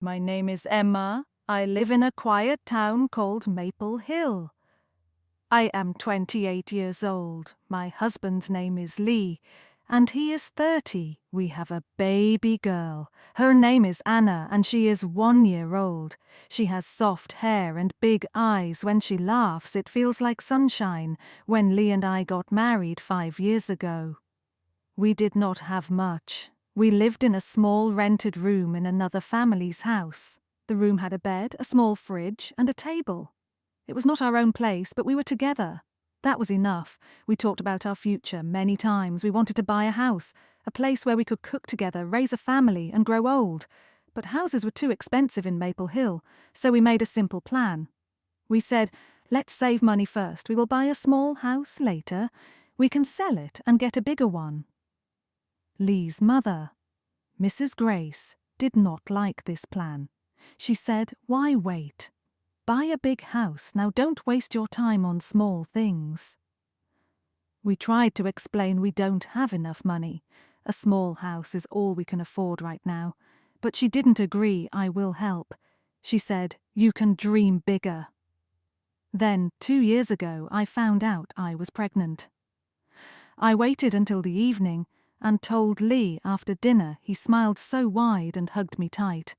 My name is Emma. I live in a quiet town called Maple Hill. I am 28 years old. My husband's name is Lee, and he is 30. We have a baby girl. Her name is Anna, and she is 1 year old. She has soft hair and big eyes. When she laughs, it feels like sunshine. When Lee and I got married 5 years ago, we did not have much. We lived in a small rented room in another family's house. The room had a bed, a small fridge, and a table. It was not our own place, but we were together. That was enough. We talked about our future many times. We wanted to buy a house, a place where we could cook together, raise a family, and grow old. But houses were too expensive in Maple Hill, so we made a simple plan. We said, let's save money first. We will buy a small house later. We can sell it and get a bigger one. Lee's mother, Mrs. Grace, did not like this plan. She said, why wait? Buy a big house, now don't waste your time on small things. We tried to explain we don't have enough money. A small house is all we can afford right now. But she didn't agree. I will help. She said, you can dream bigger. Then, 2 years ago, I found out I was pregnant. I waited until the evening and told Lee after dinner. He smiled so wide and hugged me tight.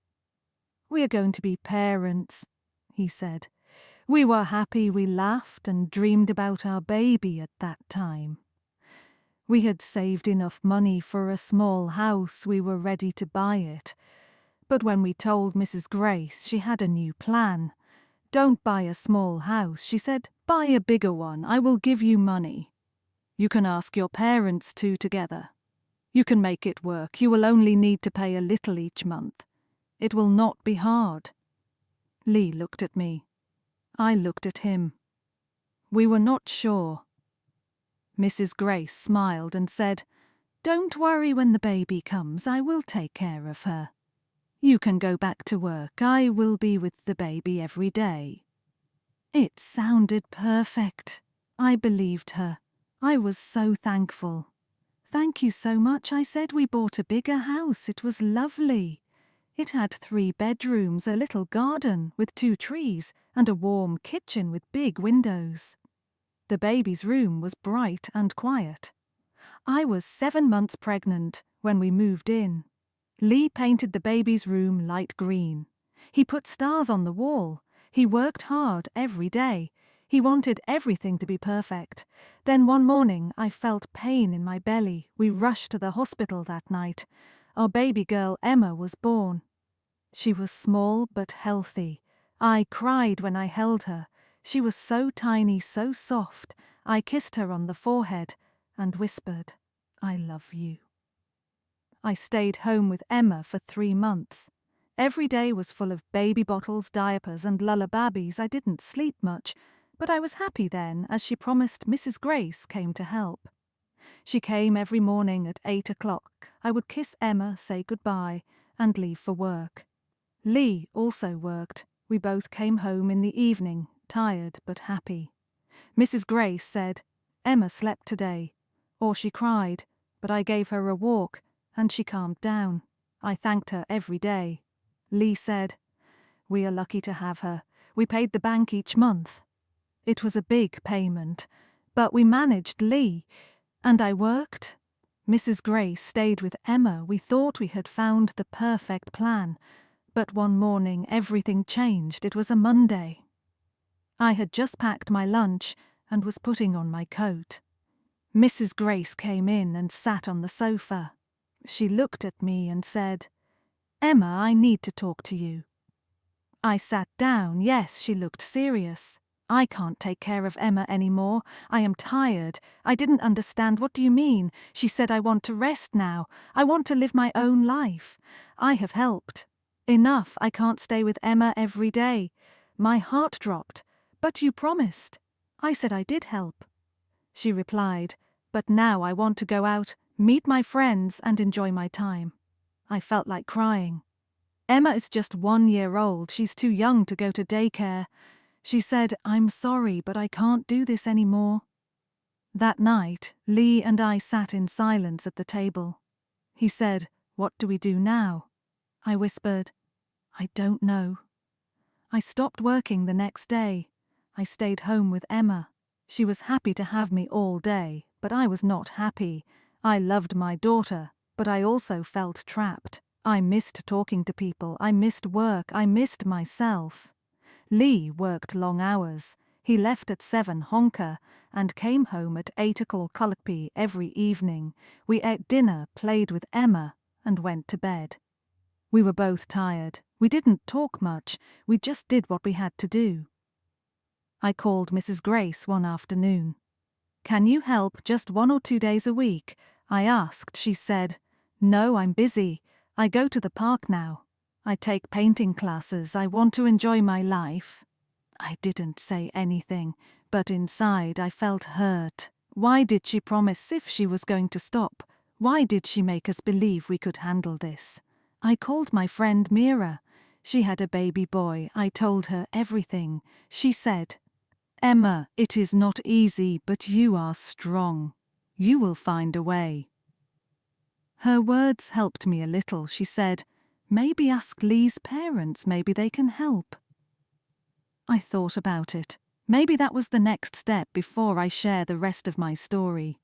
We are going to be parents, he said. We were happy. We laughed and dreamed about our baby at that time. We had saved enough money for a small house. We were ready to buy it. But when we told Mrs. Grace, she had a new plan. Don't buy a small house, she said. Buy a bigger one. I will give you money. You can ask your parents too together. You can make it work. You will only need to pay a little each month. It will not be hard. Lee looked at me. I looked at him. We were not sure. Mrs. Grace smiled and said, don't worry when the baby comes. I will take care of her. You can go back to work. I will be with the baby every day. It sounded perfect. I believed her. I was so thankful. Thank you so much, I said. We bought a bigger house. It was lovely. It had 3 bedrooms, a little garden with 2 trees, and a warm kitchen with big windows. The baby's room was bright and quiet. I was 7 months pregnant when we moved in. Lee painted the baby's room light green. He put stars on the wall. He worked hard every day. He wanted everything to be perfect. Then one morning I felt pain in my belly. We rushed to the hospital that night. Our baby girl Emma was born. She was small but healthy. I cried when I held her. She was so tiny, so soft. I kissed her on the forehead and whispered, I love you. I stayed home with Emma for 3 months. Every day was full of baby bottles, diapers, and lullabies. I didn't sleep much, but I was happy then, as she promised. Mrs. Grace came to help. She came every morning at 8 o'clock. I would kiss Emma, say goodbye, and leave for work. Lee also worked. We both came home in the evening, tired but happy. Mrs. Grace said, Emma slept today. Or she cried, but I gave her a walk, and she calmed down. I thanked her every day. Lee said, we are lucky to have her. We paid the bank each month. It was a big payment, but we managed Lee, and I worked. Mrs. Grace stayed with Emma. We thought we had found the perfect plan, but one morning everything changed. It was a Monday. I had just packed my lunch and was putting on my coat. Mrs. Grace came in and sat on the sofa. She looked at me and said, Emma, I need to talk to you. I sat down. Yes, she looked serious. I can't take care of Emma anymore. I am tired. I didn't understand. What do you mean? She said, I want to rest now. I want to live my own life. I have helped. Enough. I can't stay with Emma every day. My heart dropped. But you promised. I said I did help. She replied, but now I want to go out, meet my friends, and enjoy my time. I felt like crying. Emma is just 1 year old. She's too young to go to daycare. She said, I'm sorry, but I can't do this anymore. That night, Lee and I sat in silence at the table. He said, what do we do now? I whispered, I don't know. I stopped working the next day. I stayed home with Emma. She was happy to have me all day, but I was not happy. I loved my daughter, but I also felt trapped. I missed talking to people, I missed work, I missed myself. Lee worked long hours. He left at 7 honker and came home at 8 o'clock every evening. We ate dinner, played with Emma, and went to bed. We were both tired. We didn't talk much. We just did what we had to do. I called Mrs. Grace one afternoon. "Can you help just 1 or 2 days a week?" I asked. She said, "No, I'm busy. I go to the park now. I take painting classes. I want to enjoy my life." I didn't say anything, but inside I felt hurt. Why did she promise if she was going to stop? Why did she make us believe we could handle this? I called my friend Mira. She had a baby boy. I told her everything. She said, "Emma, it is not easy, but you are strong. You will find a way." Her words helped me a little. She said, "Maybe ask Lee's parents, maybe they can help." I thought about it. Maybe that was the next step before I share the rest of my story.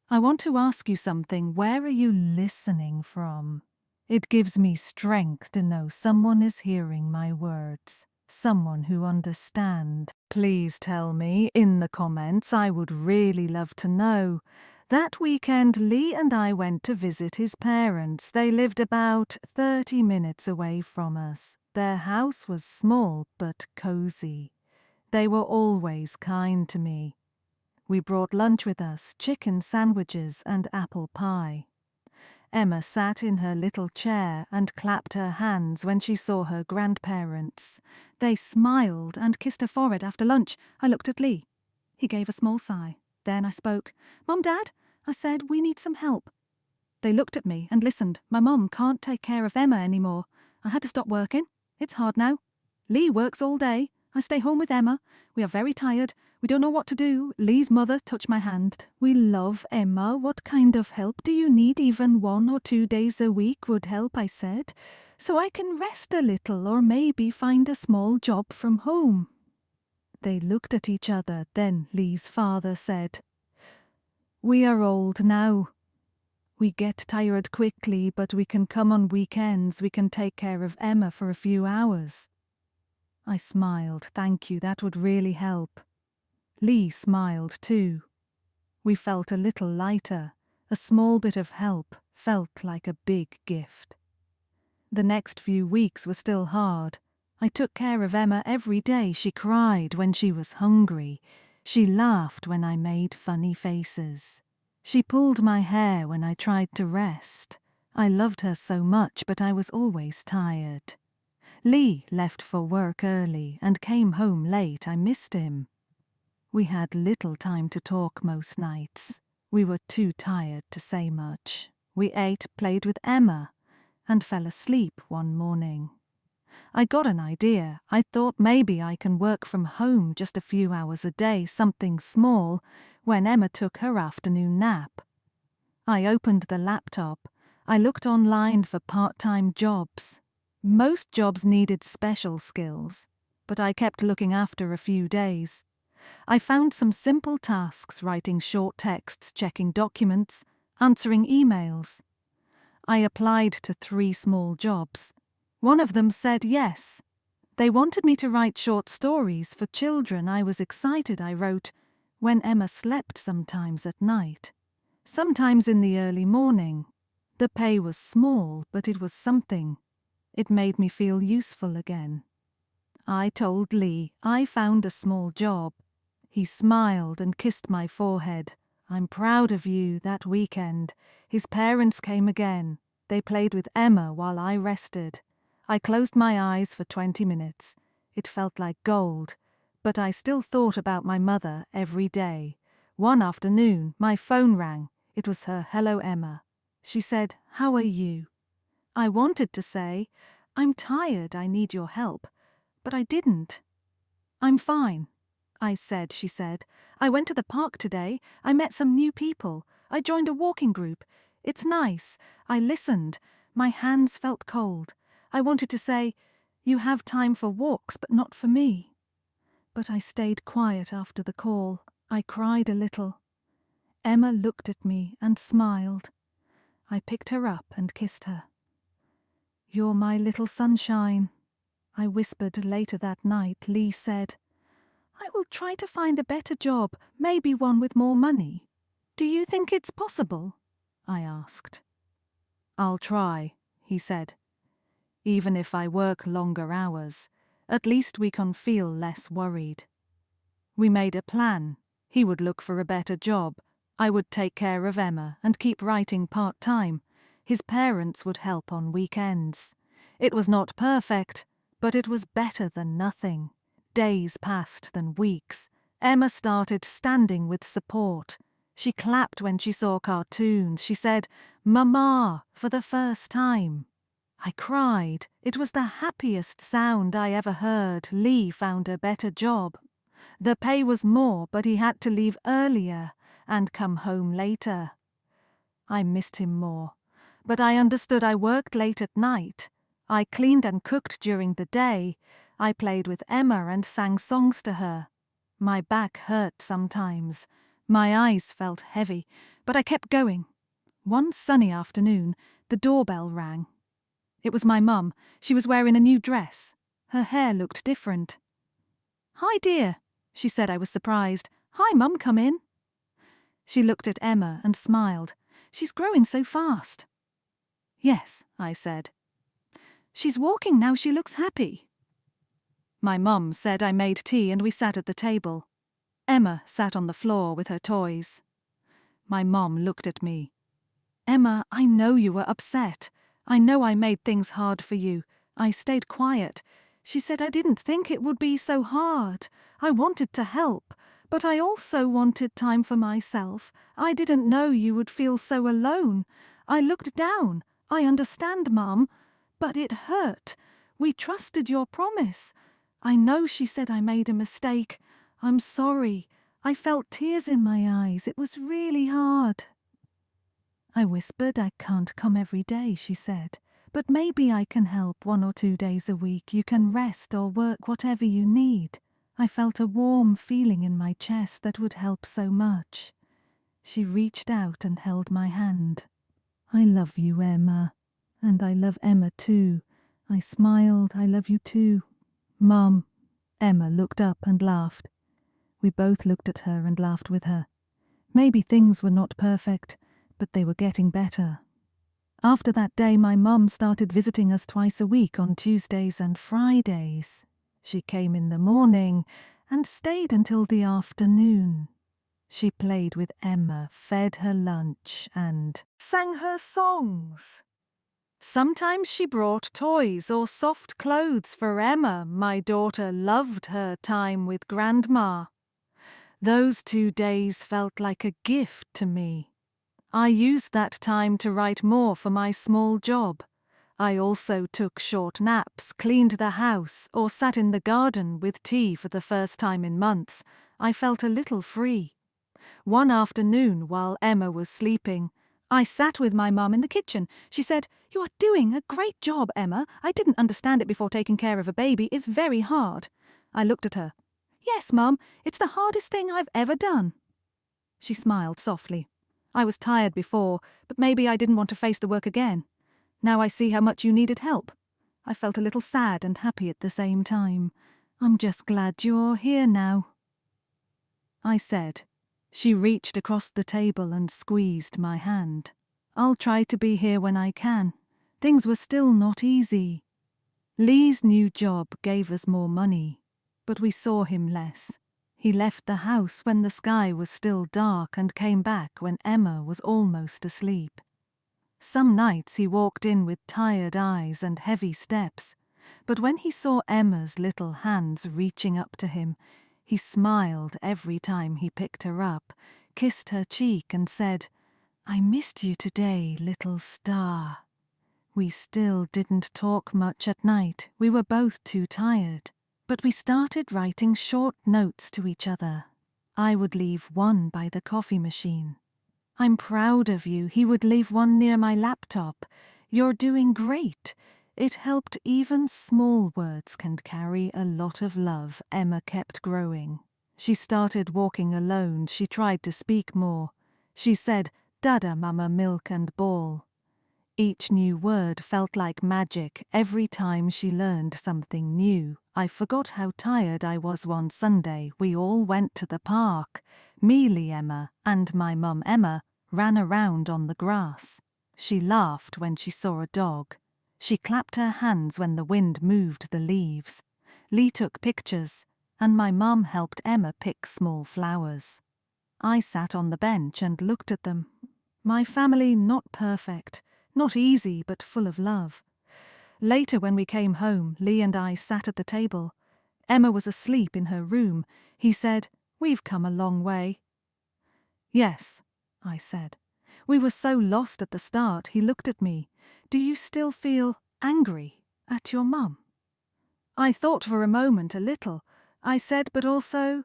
I want to ask you something. Where are you listening from? It gives me strength to know someone is hearing my words, someone who understands. Please tell me in the comments. I would really love to know. That weekend, Lee and I went to visit his parents. They lived about 30 minutes away from us. Their house was small but cozy. They were always kind to me. We brought lunch with us, chicken sandwiches and apple pie. Emma sat in her little chair and clapped her hands when she saw her grandparents. They smiled and kissed her forehead after lunch. I looked at Lee. He gave a small sigh. Then I spoke. "Mum, Dad," I said, "we need some help." They looked at me and listened. My mum can't take care of Emma anymore. I had to stop working. It's hard now. Lee works all day. I stay home with Emma. We are very tired. We don't know what to do. Lee's mother touched my hand. "We love Emma. What kind of help do you need? Even 1 or 2 days a week would help," I said, "so I can rest a little or maybe find a small job from home." They looked at each other. Then Lee's father said, "We are old now. We get tired quickly, but we can come on weekends. We can take care of Emma for a few hours." I smiled. "Thank you, that would really help." Lee smiled too. We felt a little lighter. A small bit of help felt like a big gift. The next few weeks were still hard. I took care of Emma every day. She cried when she was hungry. She laughed when I made funny faces. She pulled my hair when I tried to rest. I loved her so much, but I was always tired. Lee left for work early and came home late. I missed him. We had little time to talk most nights. We were too tired to say much. We ate, played with Emma, and fell asleep one morning. I got an idea. I thought maybe I can work from home just a few hours a day, something small, when Emma took her afternoon nap. I opened the laptop. I looked online for part-time jobs. Most jobs needed special skills, but I kept looking after a few days. I found some simple tasks: writing short texts, checking documents, answering emails. I applied to 3 small jobs. One of them said yes. They wanted me to write short stories for children. I was excited. I wrote, "When Emma slept sometimes at night, sometimes in the early morning." The pay was small, but it was something. It made me feel useful again. I told Lee I found a small job. He smiled and kissed my forehead. "I'm proud of you." That weekend, his parents came again. They played with Emma while I rested. I closed my eyes for 20 minutes. It felt like gold, but I still thought about my mother every day. One afternoon, my phone rang. It was her. "Hello, Emma." She said, "How are you?" I wanted to say, "I'm tired, I need your help," but I didn't. "I'm fine," I said. She said, "I went to the park today. I met some new people. I joined a walking group. It's nice." I listened. My hands felt cold. I wanted to say, "You have time for walks, but not for me." But I stayed quiet after the call. I cried a little. Emma looked at me and smiled. I picked her up and kissed her. "You're my little sunshine," I whispered later that night. Lee said, "I will try to find a better job, maybe one with more money." "Do you think it's possible?" I asked. "I'll try," he said. "Even if I work longer hours, at least we can feel less worried." We made a plan. He would look for a better job. I would take care of Emma and keep writing part-time. His parents would help on weekends. It was not perfect, but it was better than nothing. Days passed than weeks. Emma started standing with support. She clapped when she saw cartoons. She said, "Mama," for the first time. I cried. It was the happiest sound I ever heard. Lee found a better job. The pay was more, but he had to leave earlier and come home later. I missed him more, but I understood. I worked late at night. I cleaned and cooked during the day. I played with Emma and sang songs to her. My back hurt sometimes. My eyes felt heavy, but I kept going. One sunny afternoon, the doorbell rang. It was my mum. She was wearing a new dress. Her hair looked different. "Hi, dear," she said. I was surprised. "Hi, Mum, come in." She looked at Emma and smiled. "She's growing so fast." "Yes," I said. "She's walking now. She looks happy." My mum said I made tea and we sat at the table. Emma sat on the floor with her toys. My mom looked at me. "Emma, I know you were upset. I know I made things hard for you. I stayed quiet." She said, "I didn't think it would be so hard. I wanted to help, but I also wanted time for myself. I didn't know you would feel so alone. I looked down. I understand, Mum, but it hurt. We trusted your promise. I know," she said, "I made a mistake. I'm sorry. I felt tears in my eyes. It was really hard." I whispered, "I can't come every day," she said, "but maybe I can help 1 or 2 days a week. You can rest or work whatever you need." I felt a warm feeling in my chest that would help so much. She reached out and held my hand. "I love you, Emma. And I love Emma too." I smiled. "I love you too, Mum." Emma looked up and laughed. We both looked at her and laughed with her. Maybe things were not perfect, but they were getting better. After that day, my mum started visiting us twice a week on Tuesdays and Fridays. She came in the morning and stayed until the afternoon. She played with Emma, fed her lunch, and sang her songs. Sometimes she brought toys or soft clothes for Emma. My daughter loved her time with Grandma. Those 2 days felt like a gift to me. I used that time to write more for my small job. I also took short naps, cleaned the house, or sat in the garden with tea for the first time in months. I felt a little free. One afternoon, while Emma was sleeping, I sat with my mum in the kitchen. She said, "You are doing a great job, Emma. I didn't understand it before. Taking care of a baby is very hard." I looked at her. "Yes, Mum, it's the hardest thing I've ever done." She smiled softly. "I was tired before, but maybe I didn't want to face the work again. Now I see how much you needed help." I felt a little sad and happy at the same time. "I'm just glad you're here now," I said. She reached across the table and squeezed my hand. "I'll try to be here when I can." Things were still not easy. Lee's new job gave us more money, but we saw him less. He left the house when the sky was still dark and came back when Emma was almost asleep. Some nights he walked in with tired eyes and heavy steps, but when he saw Emma's little hands reaching up to him, he smiled every time he picked her up, kissed her cheek and said, "I missed you today, little star." We still didn't talk much at night. We were both too tired. But we started writing short notes to each other. I would leave one by the coffee machine. "I'm proud of you." He would leave one near my laptop. "You're doing great. It helped. Even small words can carry a lot of love. Emma kept growing. She started walking alone. She tried to speak more. She said, "Dada, mama, milk and ball." Each new word felt like magic. Every time she learned something new. I forgot how tired I was. One Sunday, we all went to the park. Mealy Emma and my mum Emma ran around on the grass. She laughed when she saw a dog. She clapped her hands when the wind moved the leaves. Lee took pictures, and my mum helped Emma pick small flowers. I sat on the bench and looked at them. My family, not perfect, not easy, but full of love. Later, when we came home, Lee and I sat at the table. Emma was asleep in her room. He said, "We've come a long way." "Yes," I said. "We were so lost at the start." He looked at me. "Do you still feel angry at your mum?" I thought for a moment, a little. I said, but also,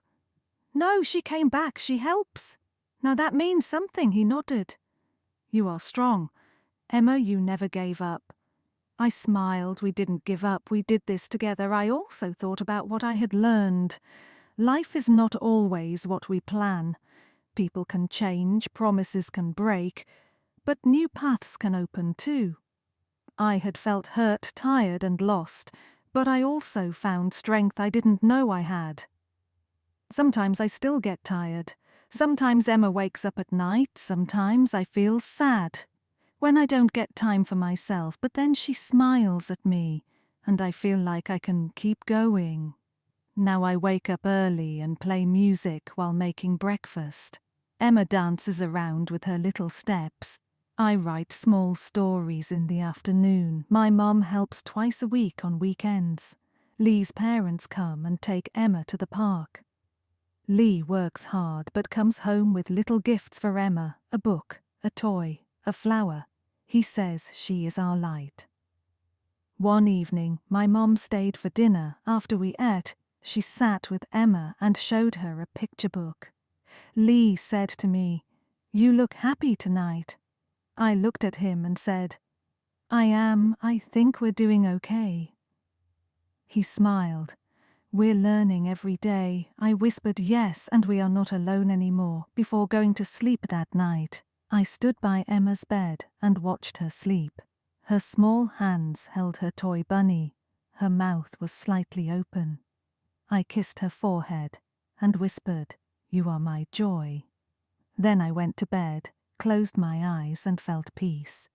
"No, she came back. She helps. Now that means something." He nodded. "You are strong. Emma, you never gave up." I smiled. We didn't give up. We did this together. I also thought about what I had learned. Life is not always what we plan. People can change, promises can break, but new paths can open too. I had felt hurt, tired, and lost, but I also found strength I didn't know I had. Sometimes I still get tired. Sometimes Emma wakes up at night. Sometimes I feel sad when I don't get time for myself, but then she smiles at me, and I feel like I can keep going. Now I wake up early and play music while making breakfast. Emma dances around with her little steps. I write small stories in the afternoon. My mum helps twice a week on weekends. Lee's parents come and take Emma to the park. Lee works hard but comes home with little gifts for Emma, a book, a toy, a flower. He says she is our light. One evening, my mom stayed for dinner. After we ate, she sat with Emma and showed her a picture book. Lee said to me, "You look happy tonight." I looked at him and said, "I am. I think we're doing okay." He smiled. "We're learning every day." I whispered, "Yes, and we are not alone anymore." Before going to sleep that night, I stood by Emma's bed and watched her sleep. Her small hands held her toy bunny. Her mouth was slightly open. I kissed her forehead and whispered, "You are my joy." Then I went to bed, closed my eyes, and felt peace.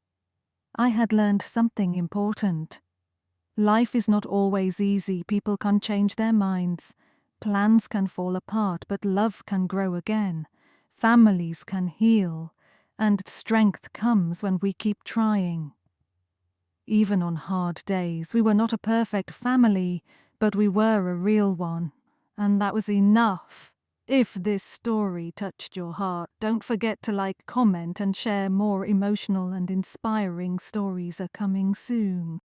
I had learned something important. Life is not always easy. People can change their minds. Plans can fall apart, but love can grow again. Families can heal, and strength comes when we keep trying. Even on hard days, we were not a perfect family, but we were a real one, and that was enough. If this story touched your heart, don't forget to like, comment, and share. More emotional and inspiring stories are coming soon.